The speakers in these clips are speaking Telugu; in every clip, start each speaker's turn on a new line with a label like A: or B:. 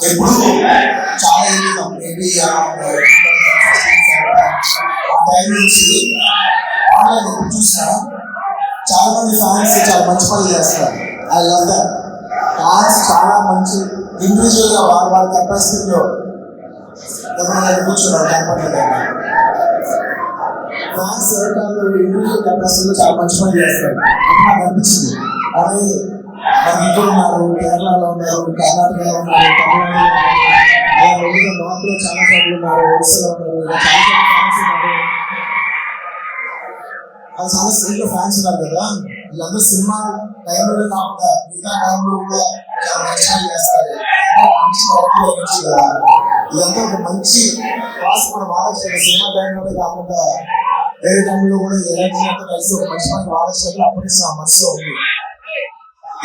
A: ఎప్పుడు చాలా ఎదుగుతాం మేబీ టైం నుంచి ఆన్లైన్ ఎప్పుడు చూసినా చాలా మంది ఫ్యాన్స్ చాలా మంచి పనులు చేస్తారు. I love that. ఫ్యాన్స్ చాలా మంచి ఇండివిజువల్ గా వాళ్ళ కెపాసిటీలో కూర్చున్నారు కనపడలేదు. ఫ్యాన్స్ ఇండివిజువల్ కెపాసిటీలో చాలా మంచి పనులు చేస్తారు నాకు అనిపిస్తుంది. అదే మన ఇంట్లో ఉన్నారు, కేరళలో ఉన్నారు, కర్ణాటకలో ఉన్నారు, తమిళనాడులో నార్త్ లో చాలా చోట్ల ఉన్నారు, ఒడిస్సాలో ఉన్నారు, చాలా చోట్ల ఫ్యాన్స్ ఉన్నారు. అది చాలా స్టేట్ లో ఫ్యాన్స్ ఉన్నారు కదా. వీళ్ళందరూ సినిమా టైంలో కాకుండా మిగతా టైంలో కూడా చాలా మంచి చేస్తారు. ఇదంతా ఒక మంచి కాస్ట్ కూడా వాడచ్చు. సినిమా టైంలోనే కాకుండా వేరే టైంలో కూడా ఎనర్జీ అంతా కలిసి ఒక మంచి పని వాడచ్చు. అప్పటి నుంచి ఆ మనసులో ఉంది.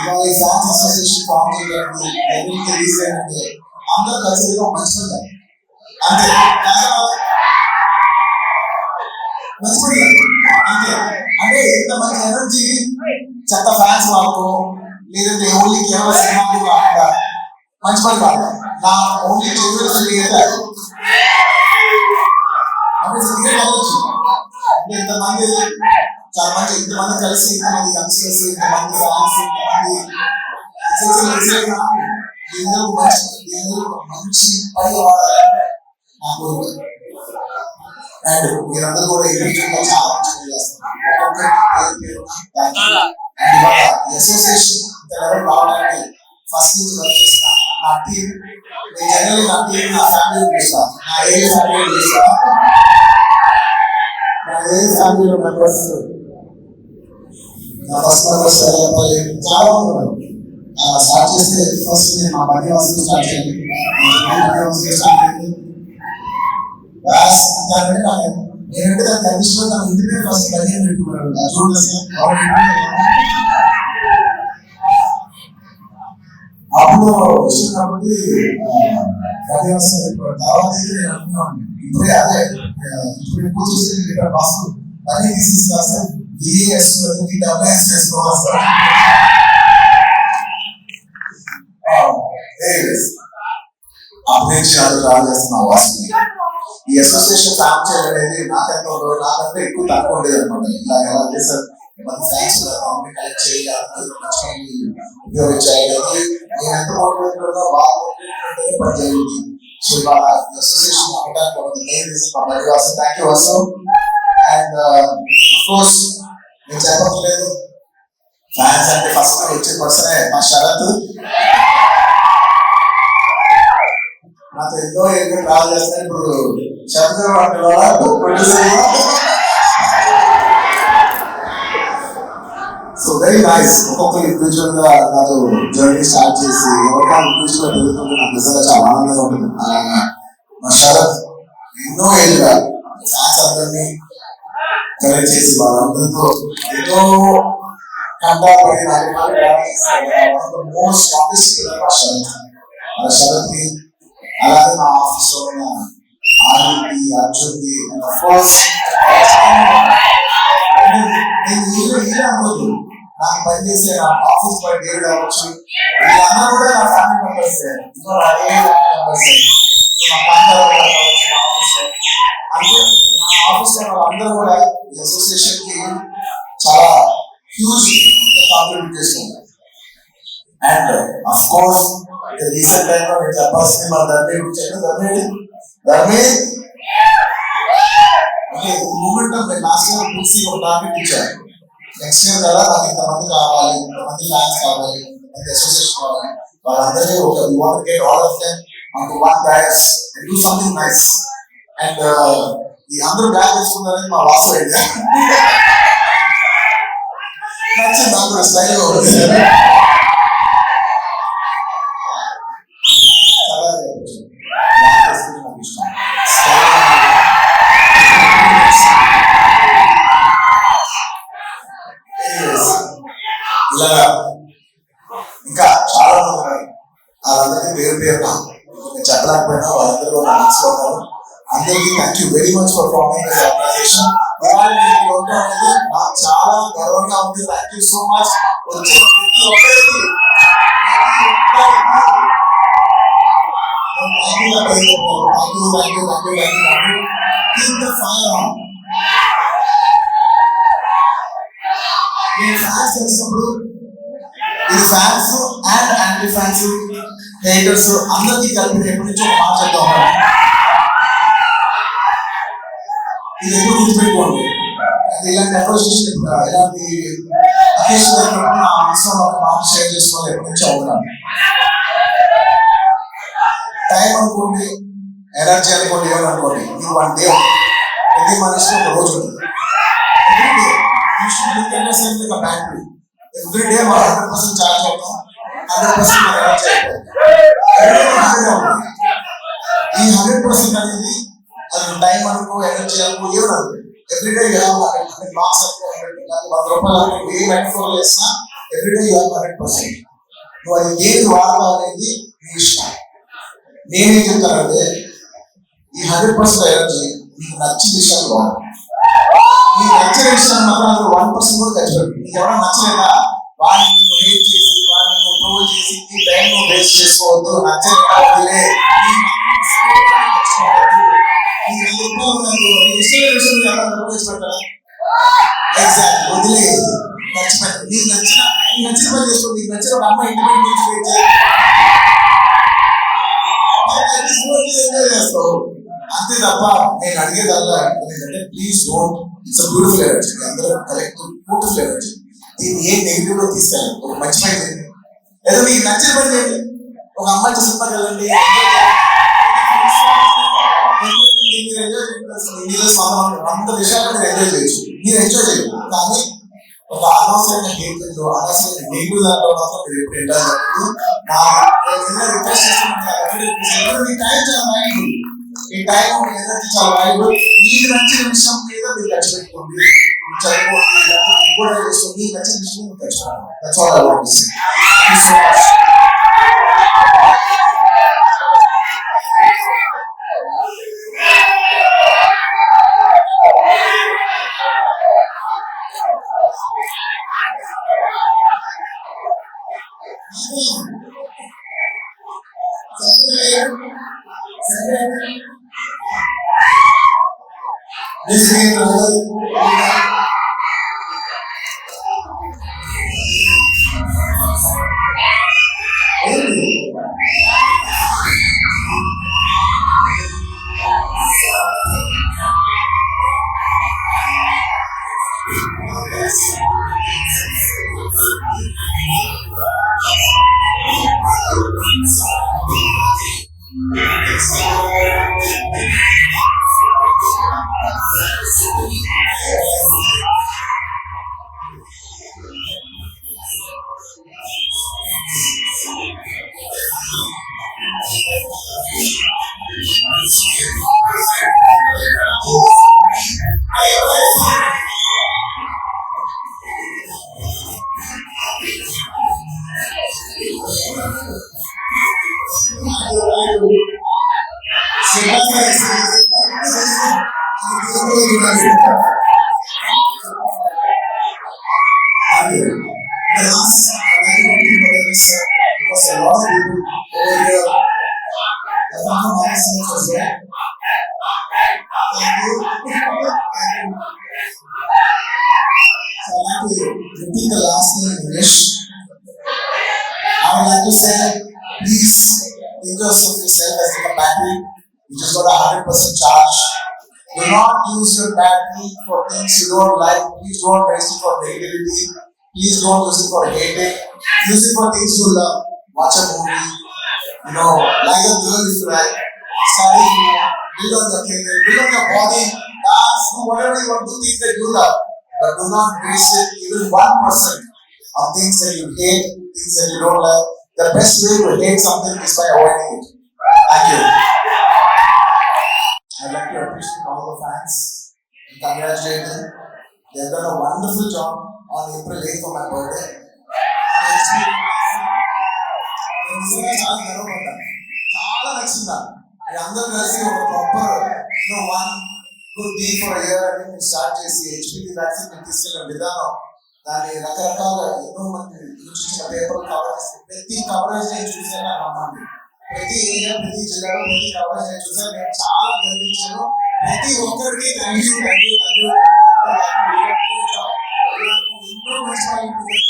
A: ఇవాళ ఈ ఫ్యాన్స్ అసోసియేషన్ ఫామ్ చేయండి, ఎవరికి రిలీజ్ అయ్యండి, అందరూ కలిసి మంచి పని అంతే. మంచి పని అంతే. అంటే ఇంత మంచి ఎనర్జీ చెత్త ఫ్యాన్స్ వాళ్ళకు లేదంటే ఓన్లీ కేవలం సినిమాలు కాకుండా మంచి పని కాదు. నా ఓన్లీ అంటే ఇంతమంది చాలా మంది ఇంతమంది కలిసి ఇంతమంది కన్సిడర్స్ ఇంతమంది ఫ్యాన్స్ మంచి పని వాడాలని నా కోరిక. అండ్ మీరందరూ కూడా ఇండివిజువల్ చాలా మంచి పని చేస్తారు. అసోసియేషన్ లెవెల్ రావడానికి ఫస్ట్ నుంచి వర్క్ చేసిన నా టీం, నేను జనరల్ నా టీం నా ఫ్యామిలీ పిలుస్తాను, నా ఏ ఫ్యామిలీ పిలుస్తాను, నా ఏ ఫ్యామిలీలో మెంబర్స్ నా ఫస్ట్ మెంబర్స్ చాలా ఉన్నారు. స్టార్ట్ చేస్తే ఫస్ట్ నేను మా బన్నివాసులు స్టార్ట్ చేయండి. నేనంటే దాని కండిషన్ నా ఇంటినే ఫస్ట్ బన్నిని పెట్టుకున్నాడు. అప్పుడు వచ్చింది కాబట్టి తర్వాత నేను అనుకున్నాను ఇప్పుడే అదే ఇప్పుడు ఎక్కువ చూసి ఇక్కడ మాస్కు అన్ని తీసేస్తా సార్ బిఎస్ డబ్ల్యూఎస్ చేసుకోవాలి సార్. అప్పుడు నుంచి రాజు చేస్తున్నా వాసుని. ఈ అసోసియేషన్ ఫామ్ చేయడం అనేది నాకంటే ఎక్కువ తక్కువ ఉండేది అనమాట. ఇలా ఎలా చేశారు ఫ్యాన్స్ కలెక్ట్ చేయాలి, ఉపయోగించాలి, నేను ఎంత మోటివేటెడ్గా బాగా పని జరిగింది. సో ఇవాళ అసోసియేషన్ అవ్వడానికి మెయిన్ రీజన్ మా బడి Vasu. Thank you Vasu. And of course నేను చెప్పట్లేదు, ఫ్యాన్స్ అంటే ఫస్ట్ వచ్చే పర్సనే మా శరత్. నాతో ఎంతో ఎక్కువ ట్రావెల్ చేస్తాను. ఇప్పుడు Sharath producer. So very nice. ఒక్కొక్కరు ఇండివిజువల్ గా నాతో జర్నీ స్టార్ట్ చేసి ఎవరికైనా ఇండివిజువల్ గా పెరుగుతుంటే నాకు నిజంగా చాలా ఆనందంగా ఉంటుంది. మా శరత్ ఎన్నో ఏళ్ళుగా ఫ్యాన్స్ అందరినీ కలెక్ట్ చేసి వాళ్ళందరితో ఎంతో కంటాపడి మోస్ట్ ఆఫీస్ శరత్ ని, అలాగే మా ఆఫీస్ లో ఉన్న ఆర్కి, అర్జున్కి, అనుకోదు నాకు పనిచేసే ఆఫీస్ బాయ్ డేవిడ్ అవ్వచ్చు, వీళ్ళందరూ కూడా నా ఫ్యామిలీ మెంబర్స్. మా కాంతారావు కావచ్చు మా ఆఫీస్ లో. అంటే నా ఆఫీస్ లో వాళ్ళందరూ కూడా ఈ అసోసియేషన్ కి చాలా హ్యూజ్ కాంట్రిబ్యూట్ చేస్తున్నారు. And of course recent time లో నేను చెప్పాల్సింది మన ధర్మే మూమెంట్ లాస్ట్ ఇయర్ బుక్స్ ఒక టార్గెట్ ఇచ్చారు. నెక్స్ట్ ఇయర్ కదా నాకు ఇంతమంది కావాలి, ఇంతమంది ఫ్యాన్స్ కావాలి, అసోసియేషన్ కావాలి, వాళ్ళందరినీ ఒక get all of them on one dais and do something nice. And ఈ అందరూ బ్యాక్ చేసుకున్నారని మా వాసు ఐడియా నచ్చింది. నాకు స్టైల్ ఇలా ఇంకా చాలా మంది ఉన్నారు. వాళ్ళందరికీ పేరు పేరున నేను చెప్పలేకపోయినా వాళ్ళందరూ నా మనసులో ఉన్నారు. అందరికీ thank you very much for forming this organisation. అనేది నాకు చాలా గర్వంగా ఉంది. Thank you so much. వచ్చిన ప్రతి ఒక్కరికి Keep the fire on. Fans తెలిసినప్పుడు ఇది fans and anti fans haters అందరికీ కలిపి ఎప్పటి నుంచో ఒక మాట చెప్తాం. ఇది ఎప్పుడు గుర్తుపెట్టుకోండి. ఇలాంటి అప్రోచేషన్ ఇలాంటి అకేషన్ జరిగినప్పుడు నా మనసులో ఒక మాట షేర్ చేసుకోవాలి ఎప్పటి నుంచో అవుతున్నాను. టైం అనుకోండి, ఎనర్జీ అనుకోండి, ఏమనుకోండి, ఇది 1 డే. ప్రతి మనిషికి ఒక రోజు ఉంటుంది. బ్యాటరీ ఎవ్రీ డే మనం 100% ఛార్జ్ అవుతాం, 100% మనం ఎనర్జీ అయిపోతాం. ఈ 100% అనేది అది టైం అనుకో, ఎనర్జీ అనుకో, ఏమనుకో, every day you have 100 marks అనుకో, 100 రూపాయలు అనుకో, ఏ మెట్రోలో వేసినా ఎవ్రీ డే యూ హావ్ 100%. నువ్వు అది ఏది వాడతావు అనేది నీ ఇష్టం. నేనేం చెప్తానంటే ఈ 100% ఎనర్జీ నీకు నచ్చిన విషయాలు వాడు. నీకు నచ్చిన విషయాన్ని మాత్రం 1% కూడా ఖర్చు పెట్టు. నీకు ఎవరైనా నచ్చలేదా వాడిని నువ్వు హేట్ చేసి, వాడిని నువ్వు ట్రోల్ చేసి నీ టైం నువ్వు వేస్ట్ చేసుకోవద్దు. నచ్చలేదా వదిలే. ఎగ్జాక్ట్ వదిలే, ఖర్చు పెట్టు. నీకు నచ్చిన పని చేసుకో. నీకు నచ్చిన ఒక అమ్మాయి ఇంటి ఎంజాయ్ చేస్తావు అంతే తప్ప నేను అడిగేదల్లా ఏంటంటే please don't. It's beautiful energy. అందరూ కరెక్ట్ బ్యూటిఫుల్ ఎనర్జీ. దీన్ని ఏం నెగిటివ్ లో తీసుకెళ్ళండి. ఒక మంచి పని చేయండి, ఏదో మీకు నచ్చిన పని చేయండి. ఒక అమ్మాయి సినిమాకి వెళ్ళండి, మీరు ఎంజాయ్ చేయాలి. అంత విషయాలు మీరు ఎంజాయ్ చేయొచ్చు, మీరు ఎంజాయ్ చేయరు. కానీ ఒక అనవసరమైన హేట్మెంట్, అనవసరమైన నెగిటివ్ దాంట్లో మాత్రం మీరు ఎప్పుడు ఎంజాయ్ చేయలేదు. రిక్వెస్ట్ చేస్తున్నాను, మీ టైం చాలా వాల్యుబుల్. ఈ టైం ఎనర్జీ చాలా వాల్యుబుల్. మీకు నచ్చిన విషయం మీద మీరు ఖర్చు పెట్టుకోండి. చదువుకోండి, కూడా చేసుకోండి. మీకు నచ్చిన విషయం మీరు ఖర్చు పెట్టండి. That's all I want to say. Thank you so much. Repeat the last name in English. I would like to say, please think of yourself as like a battery. You just got a 100% charge. Do not use your battery for things you don't like. Please don't waste it for negativity. Please don't use it for hating. Use it for things you love. Watch a movie. Like a girl if you like. Study. Build on your career. Build on your body. Dance. Do whatever you want to do. Things that you love. But do not waste it even 1% of things that you hate, things that you don't like. The best way to hate something is by avoiding it. Thank you. I'd like to appreciate all the fans and congratulate them. They've done a wonderful job on April 8th for my birthday. చాలా నచ్చిందా అందరూ కలిసి ఒక proper one good deal for year అని మీరు స్టార్ట్ చేసి హెచ్పివి వ్యాక్సిన్ మీరు తీసుకెళ్ళిన విధానం, దాన్ని రకరకాల ఎన్నో మంది చూసిన పేపర్లు కవర్ చేసి ప్రతి కవరేజ్ నేను చూసాను నమ్మండి. ప్రతి ఏరియా, ప్రతి జిల్లాలో, ప్రతి కవర్ చూసారు. నేను చాలా గర్వించాను. ప్రతి ఒక్కరికి థ్యాంక్ యూ. ఎన్నో మంచి